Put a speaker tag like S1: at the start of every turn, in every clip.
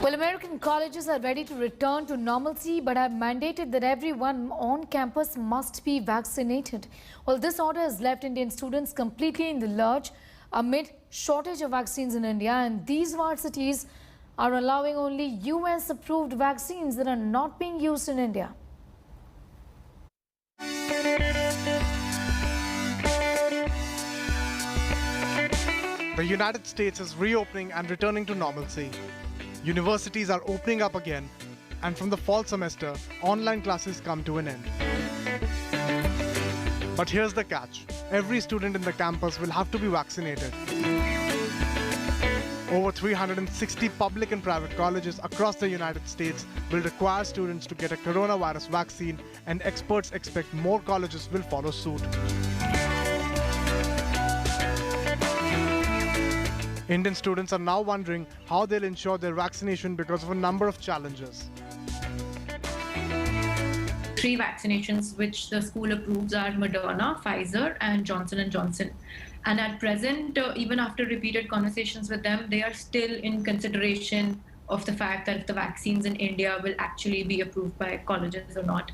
S1: Well, American colleges are ready to return to normalcy but have mandated that everyone on campus must be vaccinated. Well, this order has left Indian students completely in the lurch amid shortage of vaccines in India, and these varsities are allowing only US-approved vaccines that are not being used in India.
S2: The United States is reopening and returning to normalcy. Universities are opening up again, and from the fall semester, online classes come to an end. But here's the catch. Every student in the campus will have to be vaccinated. Over 360 public and private colleges across the United States will require students to get a coronavirus vaccine, and experts expect more colleges will follow suit. Indian students are now wondering how they'll ensure their vaccination because of a number of challenges.
S3: 3 vaccinations which the school approves are Moderna, Pfizer and Johnson & Johnson. And at present, even after repeated conversations with them, they are still in consideration of the fact that the vaccines in India will actually be approved by colleges or not.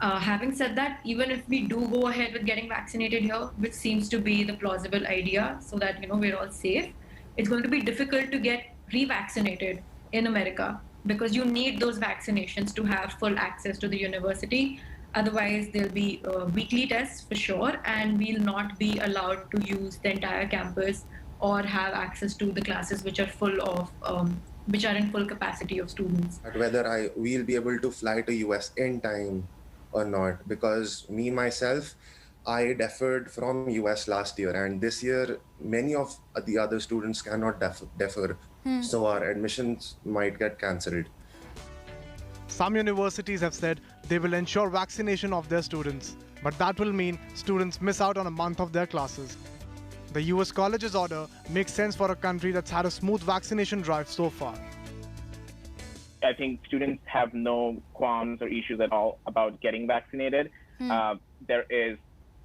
S3: Having said that, even if we do go ahead with getting vaccinated here, which seems to be the plausible idea so that we're all safe, it's going to be difficult to get revaccinated in America because you need those vaccinations to have full access to the university. Otherwise, there'll be weekly tests for sure, and we'll not be allowed to use the entire campus or have access to the classes which are full of, which are in full capacity of students.
S4: Whether we'll be able to fly to US in time or not, because me myself, I deferred from US last year, and this year many of the other students cannot defer. So our admissions might get cancelled.
S2: Some universities have said they will ensure vaccination of their students, but that will mean students miss out on a month of their classes. The US college's order makes sense for a country that's had a smooth vaccination drive so far.
S5: I think students have no qualms or issues at all about getting vaccinated. There is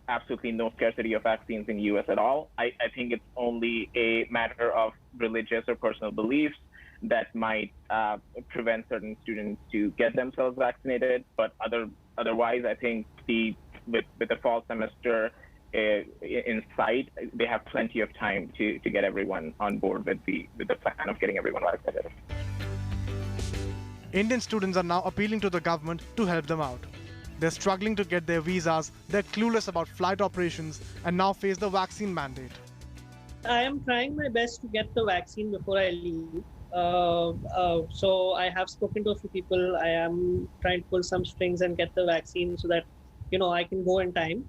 S5: absolutely no scarcity of vaccines in the US at all. I think it's only a matter of religious or personal beliefs that might prevent certain students to get themselves vaccinated. But otherwise, I think with the fall semester in sight, they have plenty of time to get everyone on board with the plan of getting everyone vaccinated.
S2: Indian students are now appealing to the government to help them out. They're struggling to get their visas, they're clueless about flight operations, and now face the vaccine mandate.
S6: I am trying my best to get the vaccine before I leave. So I have spoken to a few people. I am trying to pull some strings and get the vaccine so that I can go in time.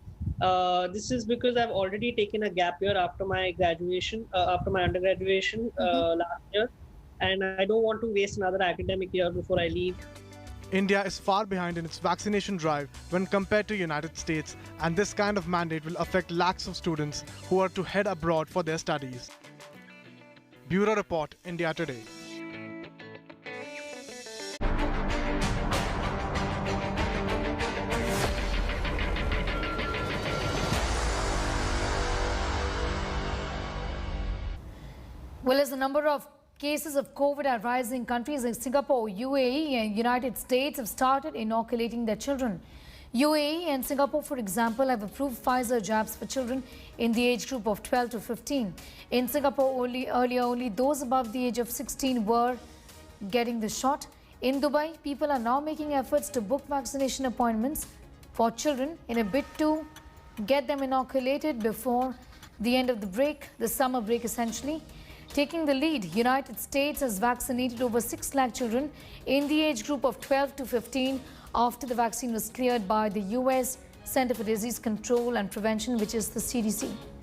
S6: This is because I've already taken a gap year after my graduation, after my undergraduation last year, and I don't want to waste another academic year before I leave.
S2: India is far behind in its vaccination drive when compared to United States, and this kind of mandate will affect lakhs of students who are to head abroad for their studies. Bureau Report, India Today.
S1: Well, as the number of cases of COVID are rising, countries like Singapore, UAE and United States have started inoculating their children. UAE and Singapore, for example, have approved Pfizer jabs for children in the age group of 12 to 15. In Singapore, earlier only those above the age of 16 were getting the shot. In Dubai, people are now making efforts to book vaccination appointments for children in a bid to get them inoculated before the end of the break, the summer break essentially. Taking the lead, United States has vaccinated over 6 lakh children in the age group of 12 to 15 after the vaccine was cleared by the US Center for Disease Control and Prevention, which is the CDC.